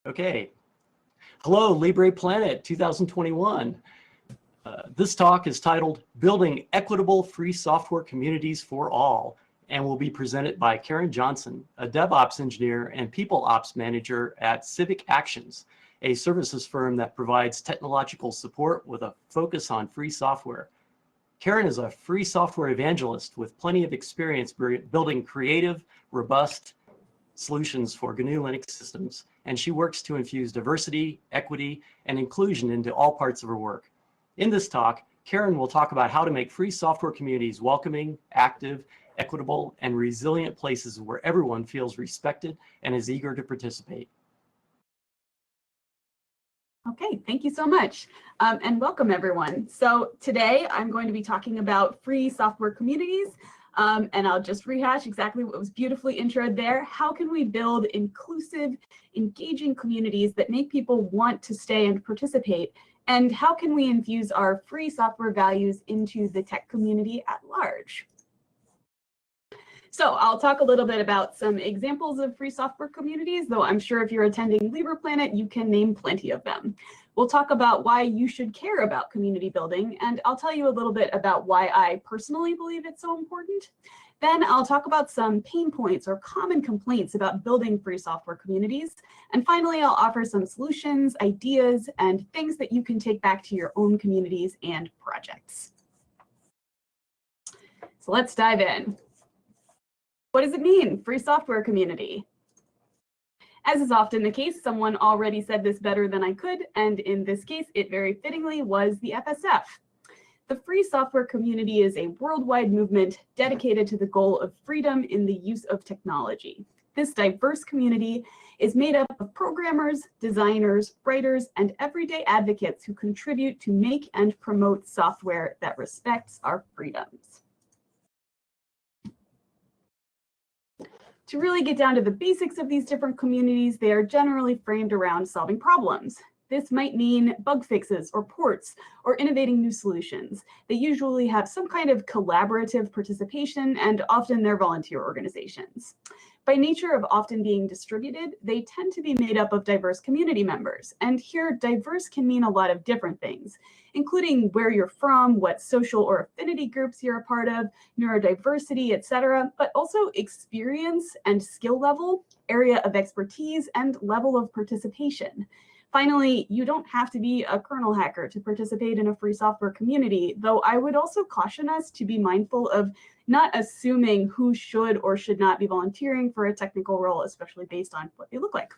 Okay. Hello, LibrePlanet 2021. This talk is titled Building Equitable Free Software Communities for All, and will be presented by Karen Johnson, a DevOps engineer and People Ops manager at CivicActions, a services firm that provides technological support with a focus on free software. Karen is a free software evangelist with plenty of experience building creative, robust solutions for gnu+linux systems, and she works to infuse diversity, equity, and inclusion into all parts of her work. In this talk, Karen will talk about how to make free software communities welcoming, active, equitable, and resilient places where everyone feels respected and is eager to participate. Okay, thank you so much, and welcome everyone. So today I'm going to be talking about free software communities, and I'll just rehash exactly what was beautifully introed there. How can we build inclusive, engaging communities that make people want to stay and participate? And how can we infuse our free software values into the tech community at large? So I'll talk a little bit about some examples of free software communities, though I'm sure if you're attending LibrePlanet, you can name plenty of them. We'll talk about why you should care about community building, and I'll tell you a little bit about why I personally believe it's so important. Then I'll talk about some pain points or common complaints about building free software communities. And finally, I'll offer some solutions, ideas, and things that you can take back to your own communities and projects. So let's dive in. What does it mean, free software community? As is often the case, someone already said this better than I could, and in this case, it very fittingly was the FSF. The free software community is a worldwide movement dedicated to the goal of freedom in the use of technology. This diverse community is made up of programmers, designers, writers, and everyday advocates who contribute to make and promote software that respects our freedoms. To really get down to the basics of these different communities, they are generally framed around solving problems. This might mean bug fixes or ports or innovating new solutions. They usually have some kind of collaborative participation, and often they're volunteer organizations. By nature of often being distributed, they tend to be made up of diverse community members. And here, diverse can mean a lot of different things, including where you're from, what social or affinity groups you're a part of, neurodiversity, etc., but also experience and skill level, area of expertise, and level of participation. Finally, you don't have to be a kernel hacker to participate in a free software community, though I would also caution us to be mindful of not assuming who should or should not be volunteering for a technical role, especially based on what they look like.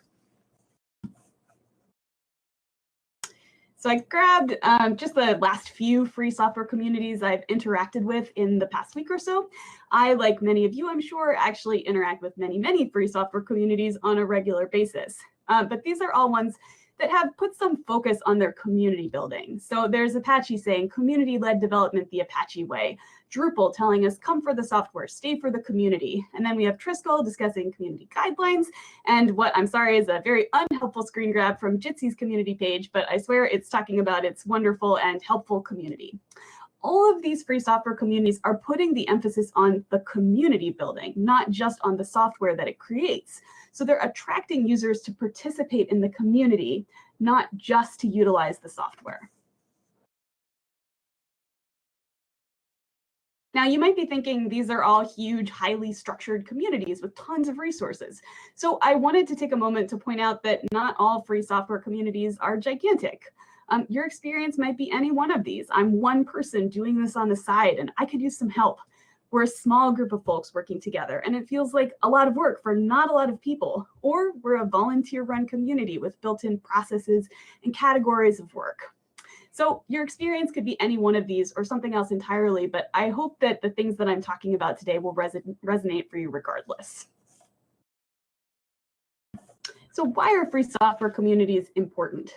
So I grabbed just the last few free software communities I've interacted with in the past week or so. I, like many of you, I'm sure, actually interact with many free software communities on a regular basis. But these are all ones that have put some focus on their community building. So there's Apache saying community-led development the Apache way, Drupal telling us come for the software, stay for the community. And then we have Triskel discussing community guidelines, and what I'm sorry is a very unhelpful screen grab from Jitsy's community page, but I swear it's talking about its wonderful and helpful community. All of these free software communities are putting the emphasis on the community building, not just on the software that it creates. So they're attracting users to participate in the community, not just to utilize the software. Now, you might be thinking these are all huge, highly structured communities with tons of resources. So I wanted to take a moment to point out that not all free software communities are gigantic. Your experience might be any one of these. I'm one person doing this on the side, and I could use some help. We're a small group of folks working together, and it feels like a lot of work for not a lot of people. Or we're a volunteer-run community with built-in processes and categories of work. So your experience could be any one of these or something else entirely, but I hope that the things that I'm talking about today will resonate for you regardless. So why are free software communities important?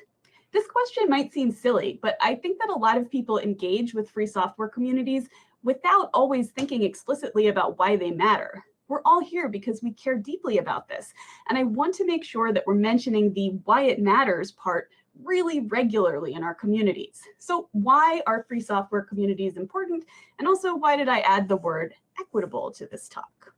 This question might seem silly, but I think that a lot of people engage with free software communities without always thinking explicitly about why they matter. We're all here because we care deeply about this, and I want to make sure that we're mentioning the why it matters part really regularly in our communities. So why are free software communities important? And also, why did I add the word equitable to this talk?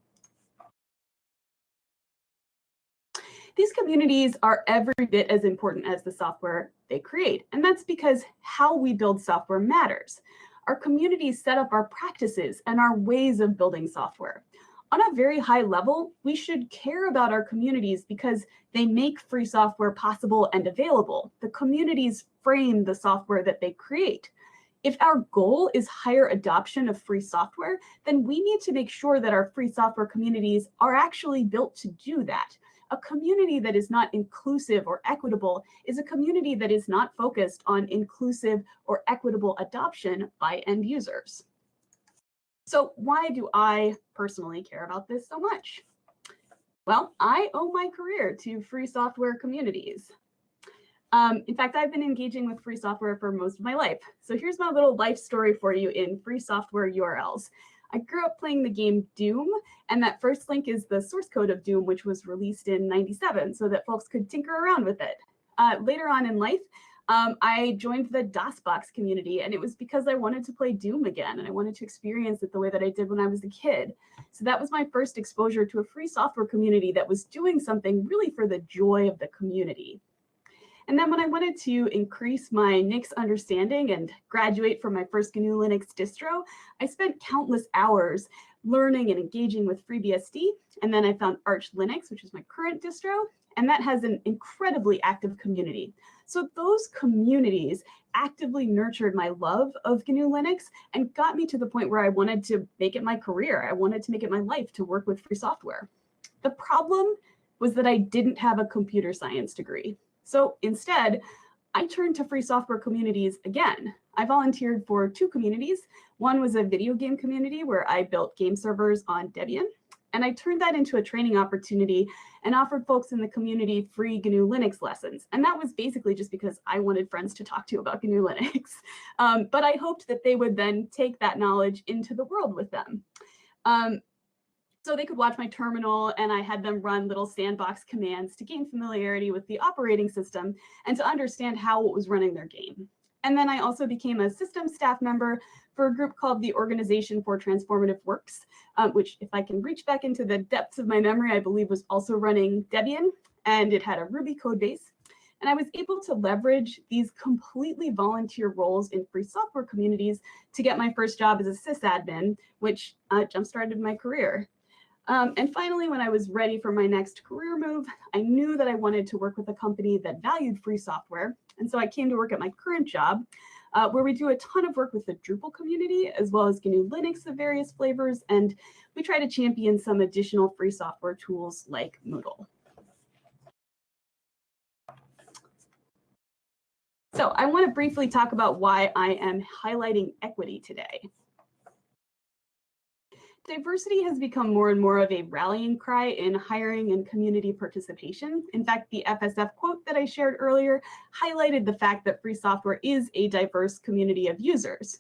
These communities are every bit as important as the software they create, and that's because how we build software matters. Our communities set up our practices and our ways of building software. On a very high level, we should care about our communities because they make free software possible and available. The communities frame the software that they create. If our goal is higher adoption of free software, then we need to make sure that our free software communities are actually built to do that. A community that is not inclusive or equitable is a community that is not focused on inclusive or equitable adoption by end users. So why do I personally care about this so much? Well, I owe my career to free software communities. In fact, I've been engaging with free software for most of my life. So here's my little life story for you in free software URLs. I grew up playing the game Doom, and that first link is the source code of Doom, which was released in '97 so that folks could tinker around with it. Later on in life, I joined the DOSBox community, and it was because I wanted to play Doom again, and I wanted to experience it the way that I did when I was a kid. So that was my first exposure to a free software community that was doing something really for the joy of the community. And then when I wanted to increase my Nix understanding and graduate from my first gnu+linux distro, I spent countless hours learning and engaging with FreeBSD. And then I found Arch Linux, which is my current distro, and that has an incredibly active community. So those communities actively nurtured my love of gnu+linux and got me to the point where I wanted to make it my career. I wanted to make it my life to work with free software. The problem was that I didn't have a computer science degree. So instead, I turned to free software communities again. I volunteered for 2 communities. One was a video game community where I built game servers on Debian, and I turned that into a training opportunity and offered folks in the community free gnu+linux lessons. And that was basically just because I wanted friends to talk to about gnu+linux. But I hoped that they would then take that knowledge into the world with them. So they could watch my terminal, and I had them run little sandbox commands to gain familiarity with the operating system and to understand how it was running their game. And then I also became a system staff member for a group called the Organization for Transformative Works, which, if I can reach back into the depths of my memory, I believe was also running Debian, and it had a Ruby code base. And I was able to leverage these completely volunteer roles in free software communities to get my first job as a sysadmin, which jump-started my career. And finally, when I was ready for my next career move, I knew that I wanted to work with a company that valued free software. And so I came to work at my current job, where we do a ton of work with the Drupal community, as well as gnu+linux of various flavors. And we try to champion some additional free software tools like Moodle. So I want to briefly talk about why I am highlighting equity today. Diversity has become more and more of a rallying cry in hiring and community participation. In fact, the FSF quote that I shared earlier highlighted the fact that free software is a diverse community of users.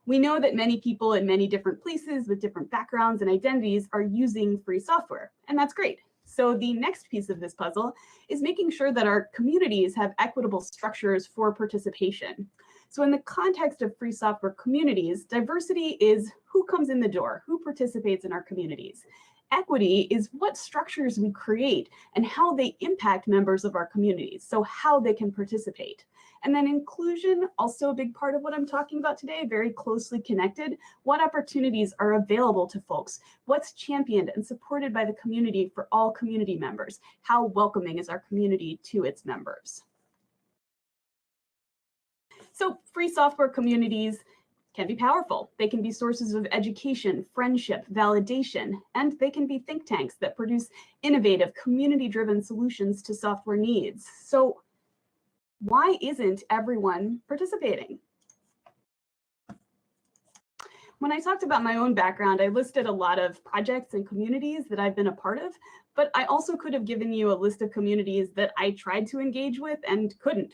We know that many people in many different places with different backgrounds and identities are using free software, and that's great. So the next piece of this puzzle is making sure that our communities have equitable structures for participation. So in the context of free software communities, diversity is who comes in the door, who participates in our communities. Equity is what structures we create and how they impact members of our communities, so how they can participate. And then inclusion, also a big part of what I'm talking about today, very closely connected. What opportunities are available to folks? What's championed and supported by the community for all community members? How welcoming is our community to its members? So free software communities can be powerful. They can be sources of education, friendship, validation, and they can be think tanks that produce innovative, community-driven solutions to software needs. So why isn't everyone participating? When I talked about my own background, I listed a lot of projects and communities that I've been a part of, but I also could have given you a list of communities that I tried to engage with and couldn't.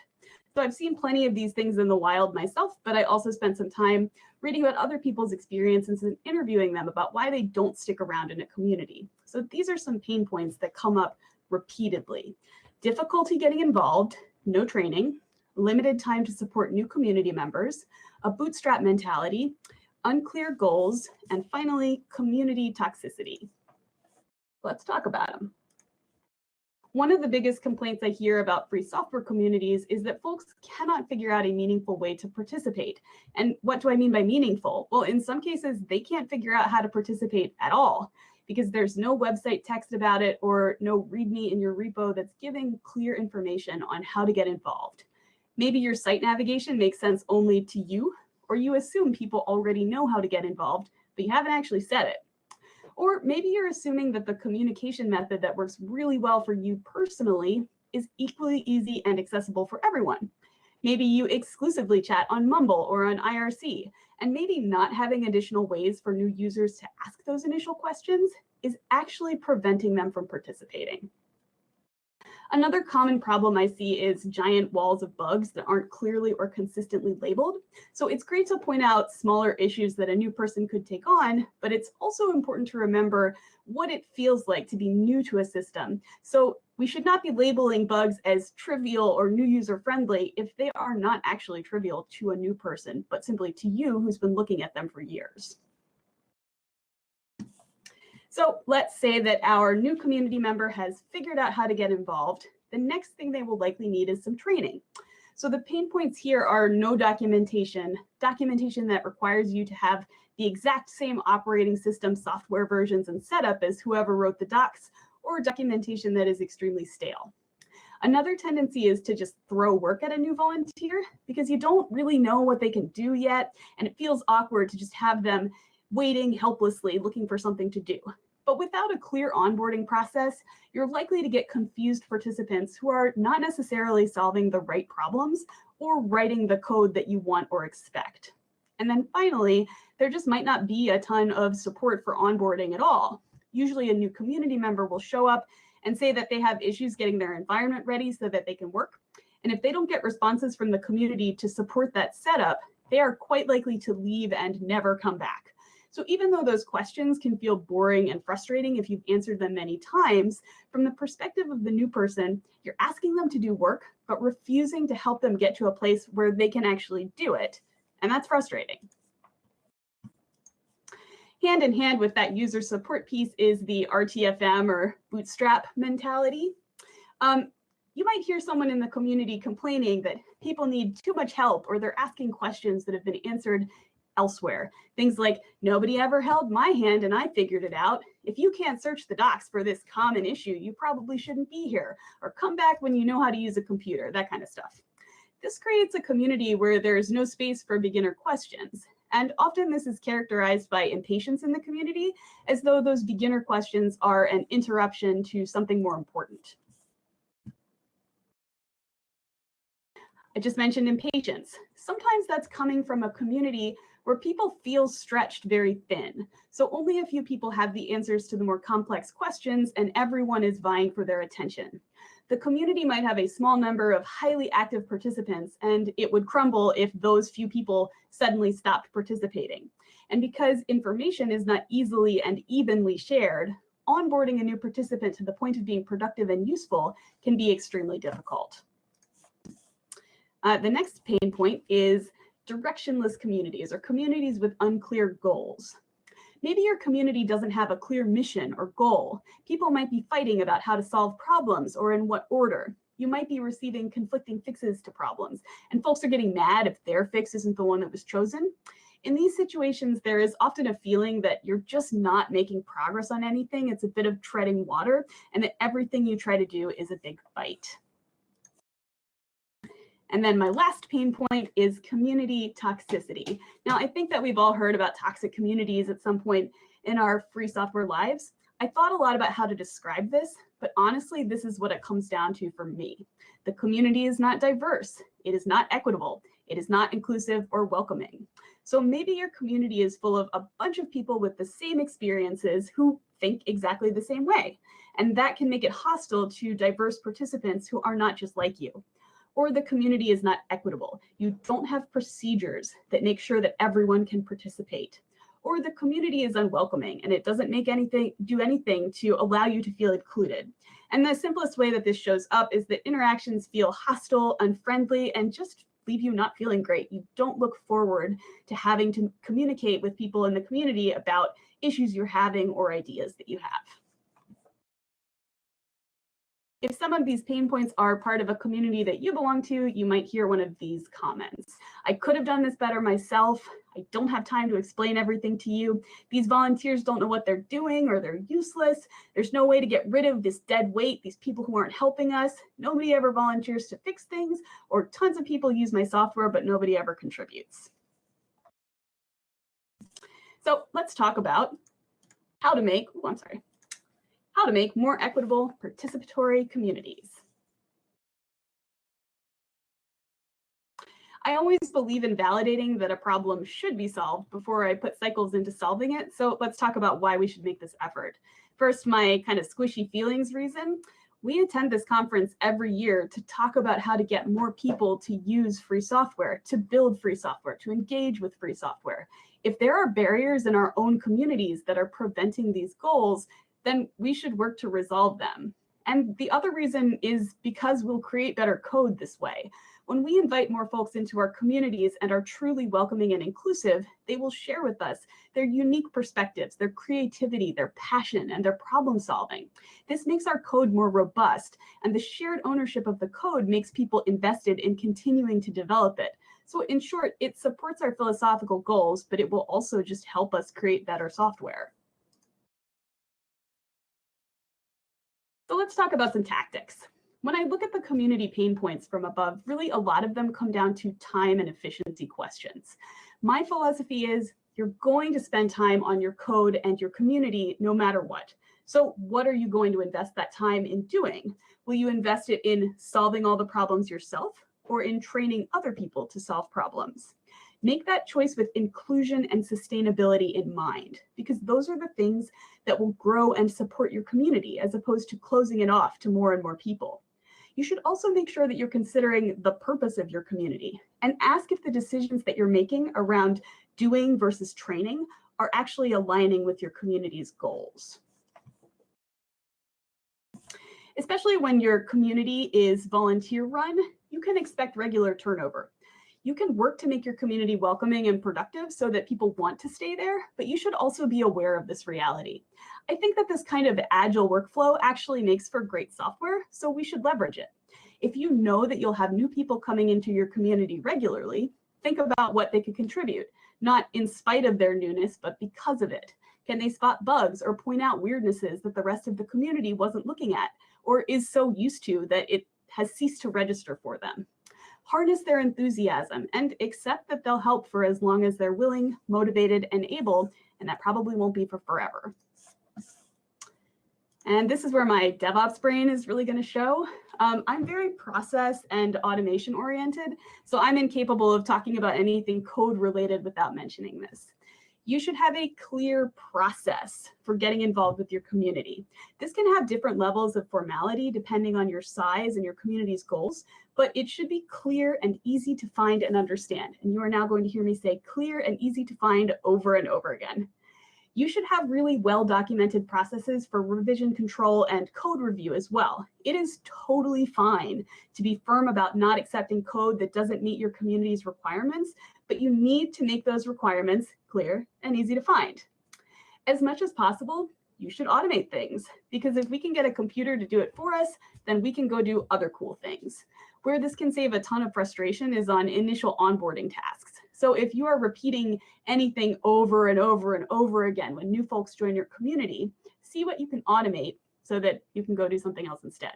So I've seen plenty of these things in the wild myself, but I also spent some time reading about other people's experiences and interviewing them about why they don't stick around in a community. So these are some pain points that come up repeatedly. Difficulty getting involved, no training, limited time to support new community members, a bootstrap mentality, unclear goals, and finally, community toxicity. Let's talk about them. One of the biggest complaints I hear about free software communities is that folks cannot figure out a meaningful way to participate. And what do I mean by meaningful? Well, in some cases, they can't figure out how to participate at all because there's no website text about it or no README in your repo that's giving clear information on how to get involved. Maybe your site navigation makes sense only to you, or you assume people already know how to get involved, but you haven't actually said it. Or maybe you're assuming that the communication method that works really well for you personally is equally easy and accessible for everyone. Maybe you exclusively chat on Mumble or on IRC, and maybe not having additional ways for new users to ask those initial questions is actually preventing them from participating. Another common problem I see is giant walls of bugs that aren't clearly or consistently labeled. So it's great to point out smaller issues that a new person could take on, but it's also important to remember what it feels like to be new to a system. So we should not be labeling bugs as trivial or new user friendly if they are not actually trivial to a new person, but simply to you who's been looking at them for years. So let's say that our new community member has figured out how to get involved. The next thing they will likely need is some training. So the pain points here are no documentation that requires you to have the exact same operating system, software versions, and setup as whoever wrote the docs, or documentation that is extremely stale. Another tendency is to just throw work at a new volunteer because you don't really know what they can do yet, and it feels awkward to just have them waiting helplessly, looking for something to do. But without a clear onboarding process, you're likely to get confused participants who are not necessarily solving the right problems or writing the code that you want or expect. And then finally, there just might not be a ton of support for onboarding at all. Usually a new community member will show up and say that they have issues getting their environment ready so that they can work. And if they don't get responses from the community to support that setup, they are quite likely to leave and never come back. So even though those questions can feel boring and frustrating if you've answered them many times, from the perspective of the new person, you're asking them to do work, but refusing to help them get to a place where they can actually do it. And that's frustrating. Hand in hand with that user support piece is the RTFM or bootstrap mentality. You might hear someone in the community complaining that people need too much help or they're asking questions that have been answered elsewhere. Things like, nobody ever held my hand and I figured it out. If you can't search the docs for this common issue, you probably shouldn't be here. Or come back when you know how to use a computer, that kind of stuff. This creates a community where there's no space for beginner questions. And often this is characterized by impatience in the community, as though those beginner questions are an interruption to something more important. I just mentioned impatience. Sometimes that's coming from a community where people feel stretched very thin. So only a few people have the answers to the more complex questions and everyone is vying for their attention. The community might have a small number of highly active participants and it would crumble if those few people suddenly stopped participating. And because information is not easily and evenly shared, onboarding a new participant to the point of being productive and useful can be extremely difficult. The next pain point is directionless communities or communities with unclear goals. Maybe your community doesn't have a clear mission or goal. People might be fighting about how to solve problems or in what order. You might be receiving conflicting fixes to problems, and folks are getting mad if their fix isn't the one that was chosen. In these situations, there is often a feeling that you're just not making progress on anything. It's a bit of treading water, and that everything you try to do is a big fight. And then my last pain point is community toxicity. Now, I think that we've all heard about toxic communities at some point in our free software lives. I thought a lot about how to describe this, but honestly, this is what it comes down to for me. The community is not diverse. It is not equitable. It is not inclusive or welcoming. So maybe your community is full of a bunch of people with the same experiences who think exactly the same way. And that can make it hostile to diverse participants who are not just like you. Or the community is not equitable. You don't have procedures that make sure that everyone can participate. Or the community is unwelcoming and it doesn't do anything to allow you to feel included. And the simplest way that this shows up is that interactions feel hostile, unfriendly, and just leave you not feeling great. You don't look forward to having to communicate with people in the community about issues you're having or ideas that you have. If some of these pain points are part of a community that you belong to, you might hear one of these comments. I could have done this better myself. I don't have time to explain everything to you. These volunteers don't know what they're doing, or they're useless. There's no way to get rid of this dead weight, these people who aren't helping us. Nobody ever volunteers to fix things, or tons of people use my software, but nobody ever contributes. So let's talk about how to make, how to make more equitable participatory communities. I always believe in validating that a problem should be solved before I put cycles into solving it. So let's talk about why we should make this effort. First, my kind of squishy feelings reason. We attend this conference every year to talk about how to get more people to use free software, to build free software, to engage with free software. If there are barriers in our own communities that are preventing these goals, then we should work to resolve them. And the other reason is because we'll create better code this way. When we invite more folks into our communities and are truly welcoming and inclusive, they will share with us their unique perspectives, their creativity, their passion, and their problem solving. This makes our code more robust, and the shared ownership of the code makes people invested in continuing to develop it. So in short, it supports our philosophical goals, but it will also just help us create better software. So let's talk about some tactics. When I look at the community pain points from above, really a lot of them come down to time and efficiency questions. My philosophy is you're going to spend time on your code and your community no matter what. So what are you going to invest that time in doing? Will you invest it in solving all the problems yourself, or in training other people to solve problems? Make that choice with inclusion and sustainability in mind, because those are the things that will grow and support your community, as opposed to closing it off to more and more people. You should also make sure that you're considering the purpose of your community, and ask if the decisions that you're making around doing versus training are actually aligning with your community's goals. Especially when your community is volunteer run, you can expect regular turnover. You can work to make your community welcoming and productive so that people want to stay there, but you should also be aware of this reality. I think that this kind of agile workflow actually makes for great software, so we should leverage it. If you know that you'll have new people coming into your community regularly, think about what they could contribute, not in spite of their newness, but because of it. Can they spot bugs or point out weirdnesses that the rest of the community wasn't looking at, or is so used to that it has ceased to register for them? Harness their enthusiasm and accept that they'll help for as long as they're willing, motivated, and able, and that probably won't be for forever. And this is where my DevOps brain is really going to show. I'm very process and automation oriented, so I'm incapable of talking about anything code related without mentioning this. You should have a clear process for getting involved with your community. This can have different levels of formality depending on your size and your community's goals, but it should be clear and easy to find and understand. And you are now going to hear me say clear and easy to find over and over again. You should have really well-documented processes for revision control and code review as well. It is totally fine to be firm about not accepting code that doesn't meet your community's requirements, but you need to make those requirements clear and easy to find. As much as possible, you should automate things, because if we can get a computer to do it for us, then we can go do other cool things. Where this can save a ton of frustration is on initial onboarding tasks. So if you are repeating anything over and over and over again when new folks join your community, see what you can automate so that you can go do something else instead.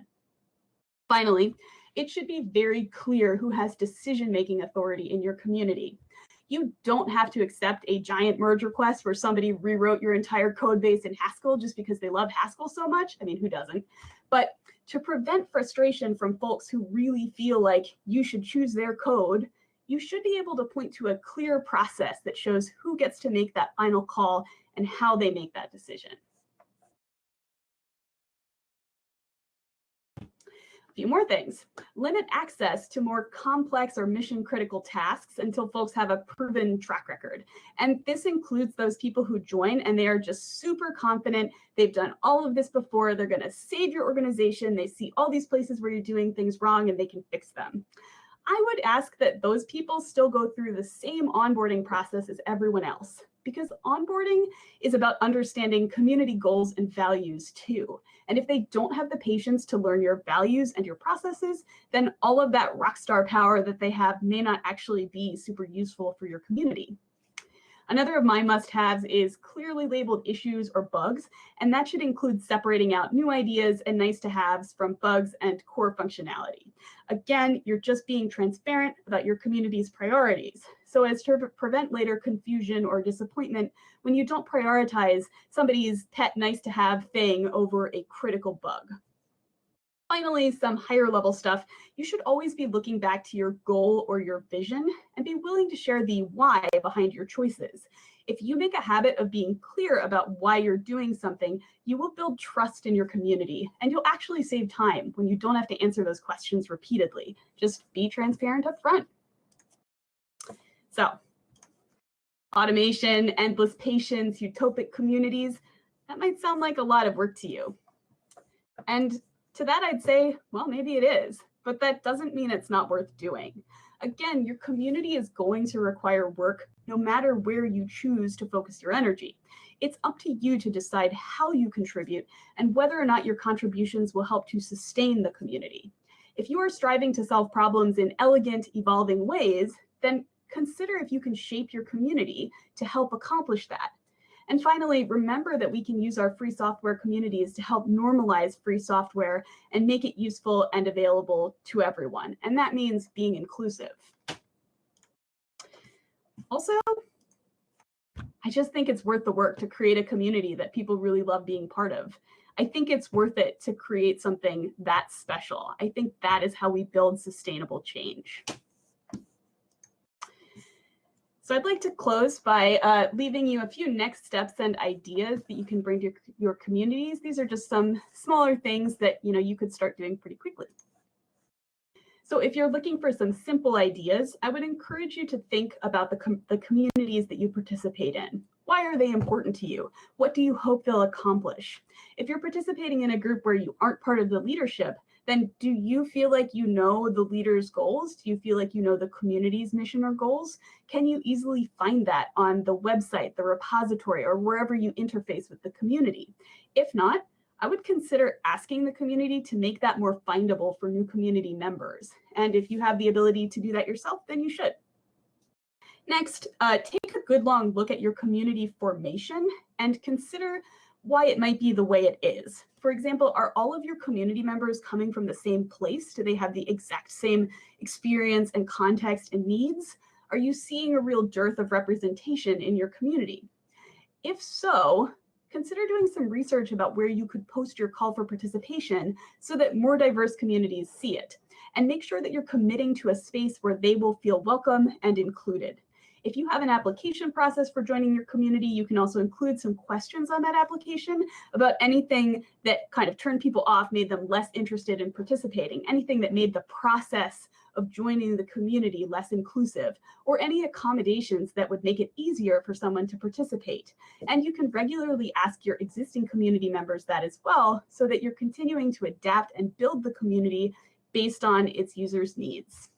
Finally, it should be very clear who has decision-making authority in your community. You don't have to accept a giant merge request where somebody rewrote your entire code base in Haskell just because they love Haskell so much. I mean, who doesn't? But to prevent frustration from folks who really feel like you should choose their code, you should be able to point to a clear process that shows who gets to make that final call and how they make that decision. A few more things. Limit access to more complex or mission critical tasks until folks have a proven track record. And this includes those people who join and they are just super confident. They've done all of this before. They're going to save your organization. They see all these places where you're doing things wrong and they can fix them. I would ask that those people still go through the same onboarding process as everyone else. because onboarding is about understanding community goals and values too. And if they don't have the patience to learn your values and your processes, then all of that rock star power that they have may not actually be super useful for your community. Another of my must-haves is clearly labeled issues or bugs, and that should include separating out new ideas and nice-to-haves from bugs and core functionality. Again, you're just being transparent about your community's priorities, so as to prevent later confusion or disappointment when you don't prioritize somebody's pet nice-to-have thing over a critical bug. Finally, some higher level stuff, you should always be looking back to your goal or your vision and be willing to share the why behind your choices. If you make a habit of being clear about why you're doing something, you will build trust in your community, and you'll actually save time when you don't have to answer those questions repeatedly. Just be transparent up front. So, automation, endless patience, utopic communities, that might sound like a lot of work to you. And to that, I'd say, well, maybe it is, but that doesn't mean it's not worth doing. Again, your community is going to require work no matter where you choose to focus your energy. It's up to you to decide how you contribute and whether or not your contributions will help to sustain the community. If you are striving to solve problems in elegant, evolving ways, then consider if you can shape your community to help accomplish that. And finally, remember that we can use our free software communities to help normalize free software and make it useful and available to everyone. And that means being inclusive. Also, I just think it's worth the work to create a community that people really love being part of. I think it's worth it to create something that special. I think that is how we build sustainable change. So I'd like to close by leaving you a few next steps and ideas that you can bring to your communities. These are just some smaller things that you could start doing pretty quickly. So if you're looking for some simple ideas, I would encourage you to think about the communities that you participate in. Why are they important to you? What do you hope they'll accomplish? If you're participating in a group where you aren't part of the leadership, then do you feel like you know the leader's goals? Do you feel like you know the community's mission or goals? Can you easily find that on the website, the repository, or wherever you interface with the community? If not, I would consider asking the community to make that more findable for new community members. And if you have the ability to do that yourself, then you should. Next, take a good long look at your community formation and consider why it might be the way it is. For example, are all of your community members coming from the same place? Do they have the exact same experience and context and needs? Are you seeing a real dearth of representation in your community? If so, consider doing some research about where you could post your call for participation so that more diverse communities see it. And make sure that you're committing to a space where they will feel welcome and included. If you have an application process for joining your community, you can also include some questions on that application about anything that kind of turned people off, made them less interested in participating, anything that made the process of joining the community less inclusive, or any accommodations that would make it easier for someone to participate. And you can regularly ask your existing community members that as well, so that you're continuing to adapt and build the community based on its users' needs.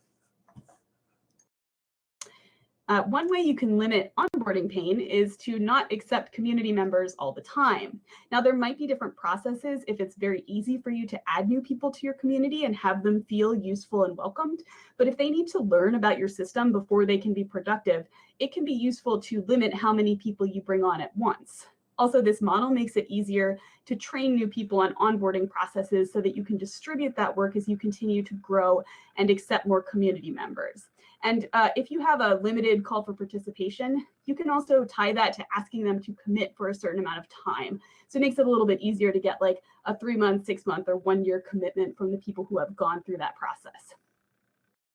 One way you can limit onboarding pain is to not accept community members all the time. Now, there might be different processes if it's very easy for you to add new people to your community and have them feel useful and welcomed. But if they need to learn about your system before they can be productive, it can be useful to limit how many people you bring on at once. Also, this model makes it easier to train new people on onboarding processes so that you can distribute that work as you continue to grow and accept more community members. And if you have a limited call for participation, you can also tie that to asking them to commit for a certain amount of time. So it makes it a little bit easier to get like a 3-month, 6-month, or 1-year commitment from the people who have gone through that process.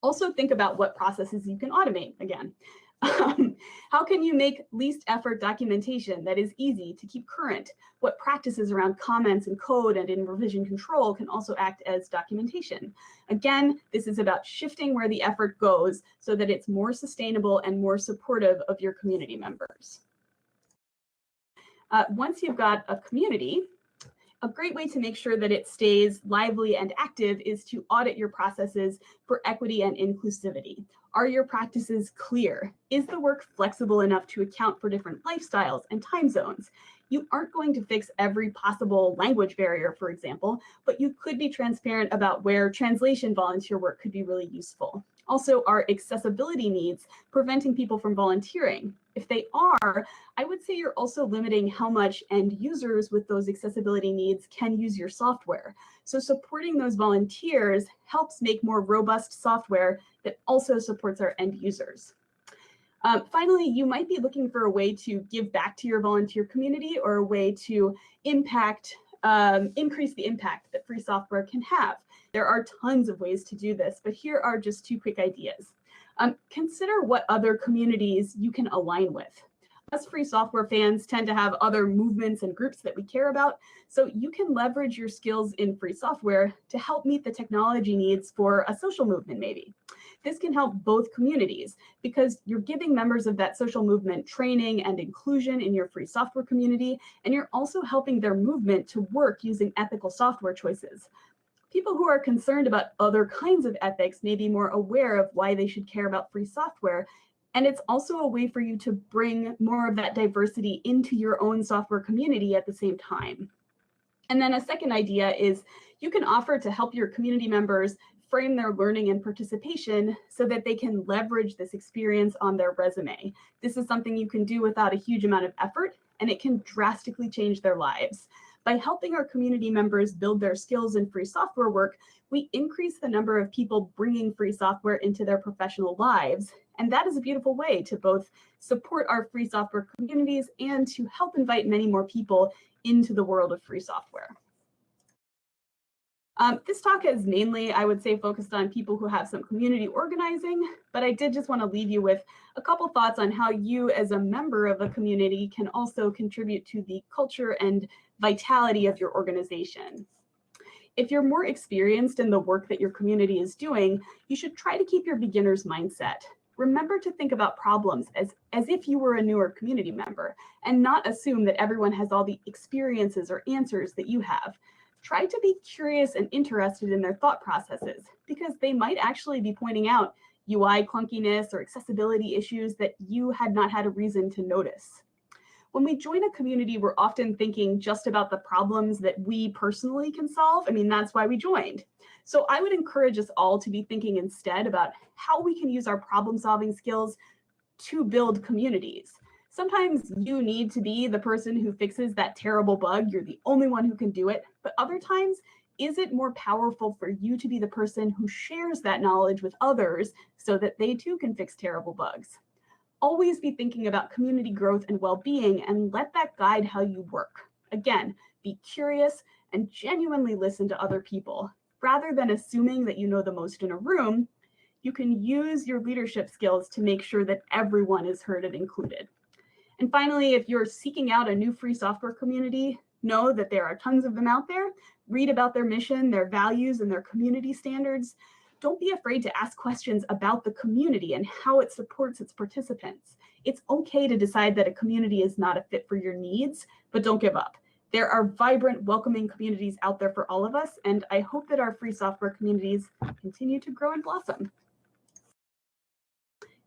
Also think about what processes you can automate again. How can you make least effort documentation that is easy to keep current? What practices around comments and code and in revision control can also act as documentation? Again, this is about shifting where the effort goes so that it's more sustainable and more supportive of your community members. Once you've got a community, A great way to make sure that it stays lively and active is to audit your processes for equity and inclusivity. Are your practices clear? Is the work flexible enough to account for different lifestyles and time zones? You aren't going to fix every possible language barrier, for example, but you could be transparent about where translation volunteer work could be really useful. Also, are accessibility needs preventing people from volunteering? If they are, I would say you're also limiting how much end users with those accessibility needs can use your software. So supporting those volunteers helps make more robust software that also supports our end users. Finally, you might be looking for a way to give back to your volunteer community or a way to increase the impact that free software can have. There are tons of ways to do this, but here are just two quick ideas. Consider what other communities you can align with. Us free software fans tend to have other movements and groups that we care about, so you can leverage your skills in free software to help meet the technology needs for a social movement, maybe. This can help both communities because you're giving members of that social movement training and inclusion in your free software community, and you're also helping their movement to work using ethical software choices. People who are concerned about other kinds of ethics may be more aware of why they should care about free software. And it's also a way for you to bring more of that diversity into your own software community at the same time. And then a second idea is you can offer to help your community members frame their learning and participation so that they can leverage this experience on their resume. This is something you can do without a huge amount of effort, and it can drastically change their lives. By helping our community members build their skills in free software work, we increase the number of people bringing free software into their professional lives. And that is a beautiful way to both support our free software communities and to help invite many more people into the world of free software. This talk is mainly, I would say, focused on people who have some community organizing, but I did just want to leave you with a couple thoughts on how you as a member of a community can also contribute to the culture and vitality of your organization. If you're more experienced in the work that your community is doing, you should try to keep your beginner's mindset. Remember to think about problems as if you were a newer community member and not assume that everyone has all the experiences or answers that you have. Try to be curious and interested in their thought processes because they might actually be pointing out UI clunkiness or accessibility issues that you had not had a reason to notice. When we join a community, we're often thinking just about the problems that we personally can solve. I mean, that's why we joined. So I would encourage us all to be thinking instead about how we can use our problem-solving skills to build communities. Sometimes you need to be the person who fixes that terrible bug. You're the only one who can do it. But other times, is it more powerful for you to be the person who shares that knowledge with others so that they too can fix terrible bugs? Always be thinking about community growth and well-being and let that guide how you work. Again, be curious and genuinely listen to other people. Rather than assuming that you know the most in a room, you can use your leadership skills to make sure that everyone is heard and included. And finally, if you're seeking out a new free software community, know that there are tons of them out there. Read about their mission, their values, and their community standards. Don't be afraid to ask questions about the community and how it supports its participants. It's okay to decide that a community is not a fit for your needs, but don't give up. There are vibrant, welcoming communities out there for all of us, and I hope that our free software communities continue to grow and blossom.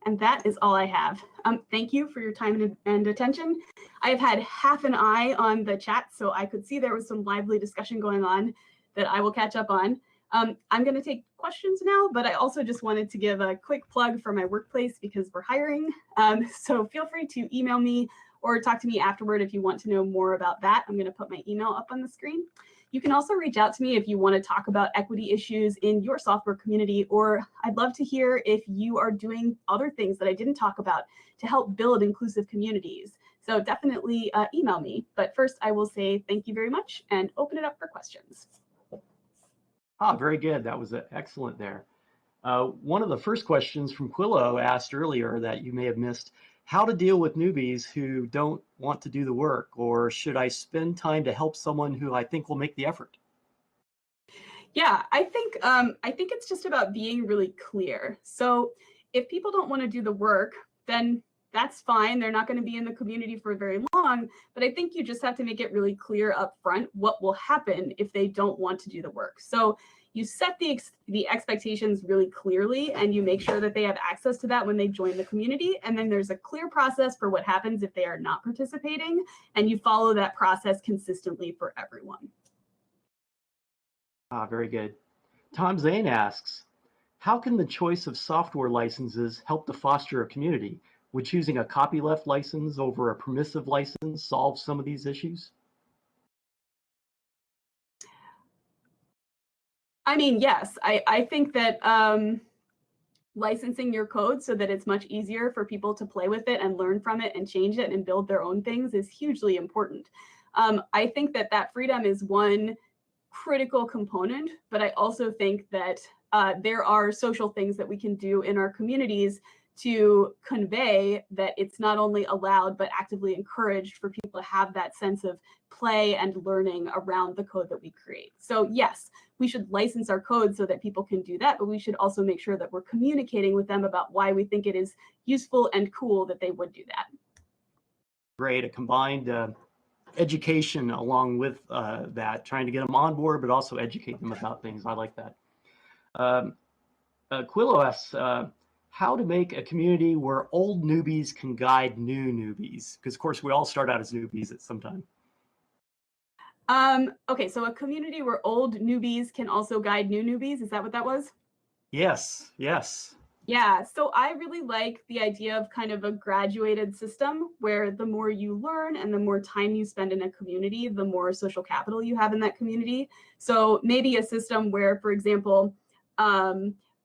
And that is all I have. Thank you for your time and attention. I've had half an eye on the chat, so I could see there was some lively discussion going on that I will catch up on. I'm going to take questions now, but I also just wanted to give a quick plug for my workplace because we're hiring. So feel free to email me or talk to me afterward if you want to know more about that. I'm going to put my email up on the screen. You can also reach out to me if you want to talk about equity issues in your software community, or I'd love to hear if you are doing other things that I didn't talk about to help build inclusive communities. So definitely email me. But first, I will say thank you very much and open it up for questions. Very good. That was excellent there. One of the first questions from Quillo asked earlier that you may have missed, how to deal with newbies who don't want to do the work, or should I spend time to help someone who I think will make the effort? Yeah, I think it's just about being really clear. So if people don't want to do the work, then that's fine. They're not going to be in the community for very long, but I think you just have to make it really clear up front what will happen if they don't want to do the work. So you set the expectations really clearly, and you make sure that they have access to that when they join the community. And then there's a clear process for what happens if they are not participating, and you follow that process consistently for everyone. Very good. Tom Zane asks, how can the choice of software licenses help to foster a community? Would choosing a copyleft license over a permissive license solve some of these issues? I mean, yes, I think that licensing your code so that it's much easier for people to play with it and learn from it and change it and build their own things is hugely important. I think that that freedom is one critical component, but I also think that there are social things that we can do in our communities to convey that it's not only allowed, but actively encouraged for people to have that sense of play and learning around the code that we create. So yes, we should license our code so that people can do that, but we should also make sure that we're communicating with them about why we think it is useful and cool that they would do that. Great, a combined education along with that, trying to get them on board, but also educate them about things. I like that. Quillo asks, how to make a community where old newbies can guide new newbies? Because of course we all start out as newbies at some time. Okay, so a community where old newbies can also guide new newbies. Is that what that was? Yes, yes. Yeah, so I really like the idea of kind of a graduated system where the more you learn and the more time you spend in a community, the more social capital you have in that community. So maybe a system where, for example,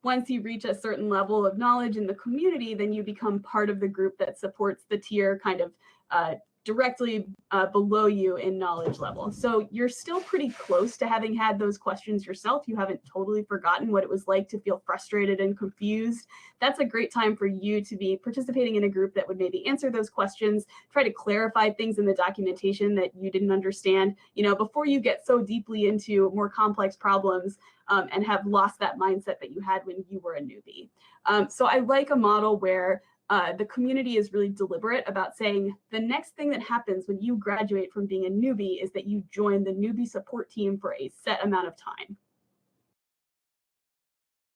once you reach a certain level of knowledge in the community, then you become part of the group that supports the tier kind of directly below you in knowledge level. So you're still pretty close to having had those questions yourself. You haven't totally forgotten what it was like to feel frustrated and confused. That's a great time for you to be participating in a group that would maybe answer those questions, try to clarify things in the documentation that you didn't understand, you know, before you get so deeply into more complex problems and have lost that mindset that you had when you were a newbie. So I like a model where the community is really deliberate about saying the next thing that happens when you graduate from being a newbie is that you join the newbie support team for a set amount of time.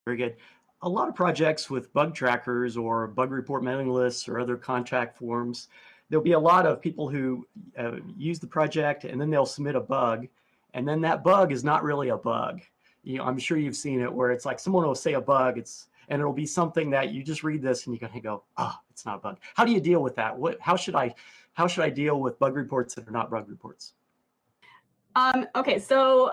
Very good. A lot of projects with bug trackers or bug report mailing lists or other contact forms, there'll be a lot of people who use the project and then they'll submit a bug, and then that bug is not really a bug. You know, I'm sure you've seen it where it's like someone will say a bug, and it'll be something that you just read this and you can go, oh, it's not a bug. How do you deal with that? How should I deal with bug reports that are not bug reports? Okay, so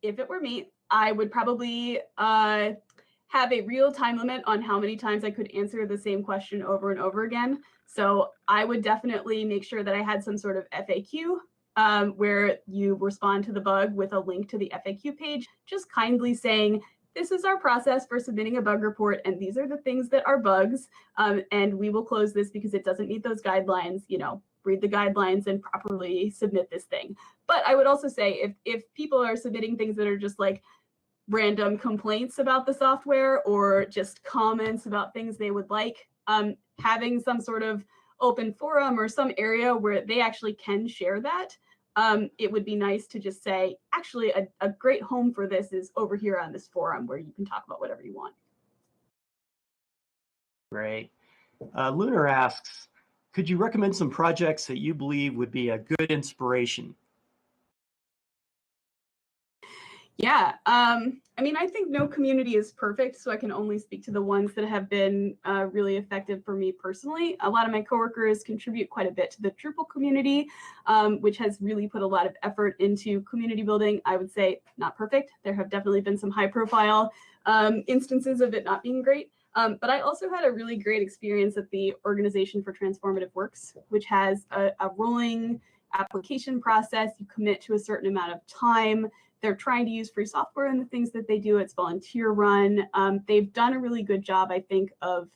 if it were me, I would probably have a real time limit on how many times I could answer the same question over and over again. So I would definitely make sure that I had some sort of FAQ where you respond to the bug with a link to the FAQ page, just kindly saying, this is our process for submitting a bug report, and these are the things that are bugs, and we will close this because it doesn't meet those guidelines. You know, read the guidelines and properly submit this thing. But I would also say if people are submitting things that are just like random complaints about the software or just comments about things they would like, having some sort of open forum or some area where they actually can share that, it would be nice to just say, actually, a great home for this is over here on this forum where you can talk about whatever you want. Great. Lunar asks, could you recommend some projects that you believe would be a good inspiration? Yeah, I mean, I think no community is perfect, so I can only speak to the ones that have been really effective for me personally. A lot of my coworkers contribute quite a bit to the Drupal community, which has really put a lot of effort into community building. I would say not perfect. There have definitely been some high-profile instances of it not being great. But I also had a really great experience at the Organization for Transformative Works, which has a rolling application process. You commit to a certain amount of time. They're trying to use free software in the things that they do. It's volunteer run. They've done a really good job, I think, of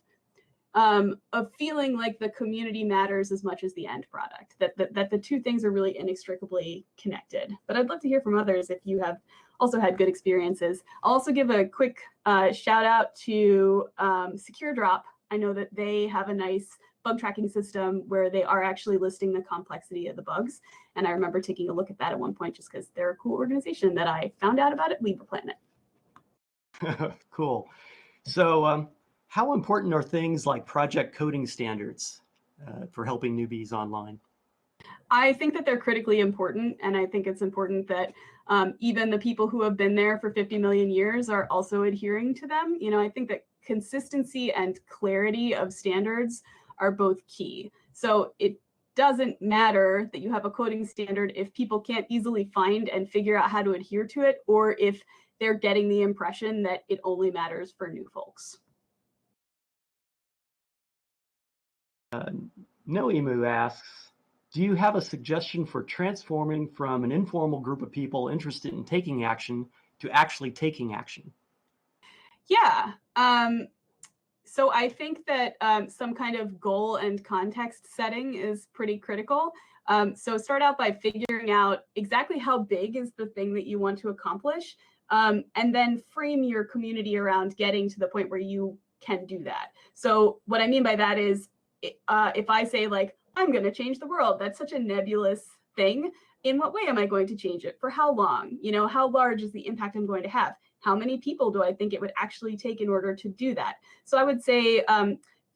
feeling like the community matters as much as the end product, that the two things are really inextricably connected. But I'd love to hear from others if you have also had good experiences. I'll also give a quick shout out to Secure Drop. I know that they have a nice bug tracking system where they are actually listing the complexity of the bugs. And I remember taking a look at that at one point just because they're a cool organization that I found out about at LibrePlanet. Cool. So how important are things like project coding standards for helping newbies online? I think that they're critically important, and I think it's important that even the people who have been there for 50 million years are also adhering to them. You know, I think that consistency and clarity of standards are both key. So it doesn't matter that you have a coding standard if people can't easily find and figure out how to adhere to it, or if they're getting the impression that it only matters for new folks. Noemu asks, do you have a suggestion for transforming from an informal group of people interested in taking action to actually taking action? Yeah. So I think that some kind of goal and context setting is pretty critical. So start out by figuring out exactly how big is the thing that you want to accomplish, and then frame your community around getting to the point where you can do that. So what I mean by that is, if I say like, I'm going to change the world, that's such a nebulous thing. In what way am I going to change it? For how long? You know, how large is the impact I'm going to have? How many people do I think it would actually take in order to do that? So I would say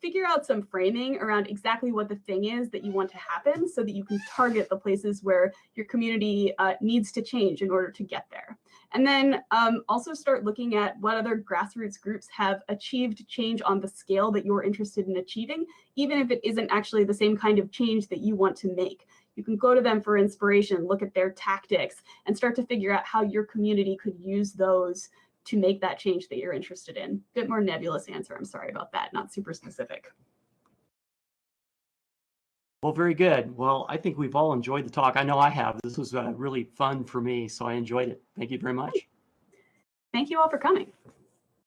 figure out some framing around exactly what the thing is that you want to happen so that you can target the places where your community needs to change in order to get there. And then also start looking at what other grassroots groups have achieved change on the scale that you're interested in achieving, even if it isn't actually the same kind of change that you want to make. You can go to them for inspiration, look at their tactics, and start to figure out how your community could use those to make that change that you're interested in. Bit more nebulous answer. I'm sorry about that. Not super specific. Well, very good. Well, I think we've all enjoyed the talk. I know I have. This was really fun for me, so I enjoyed it. Thank you very much. Thank you all for coming.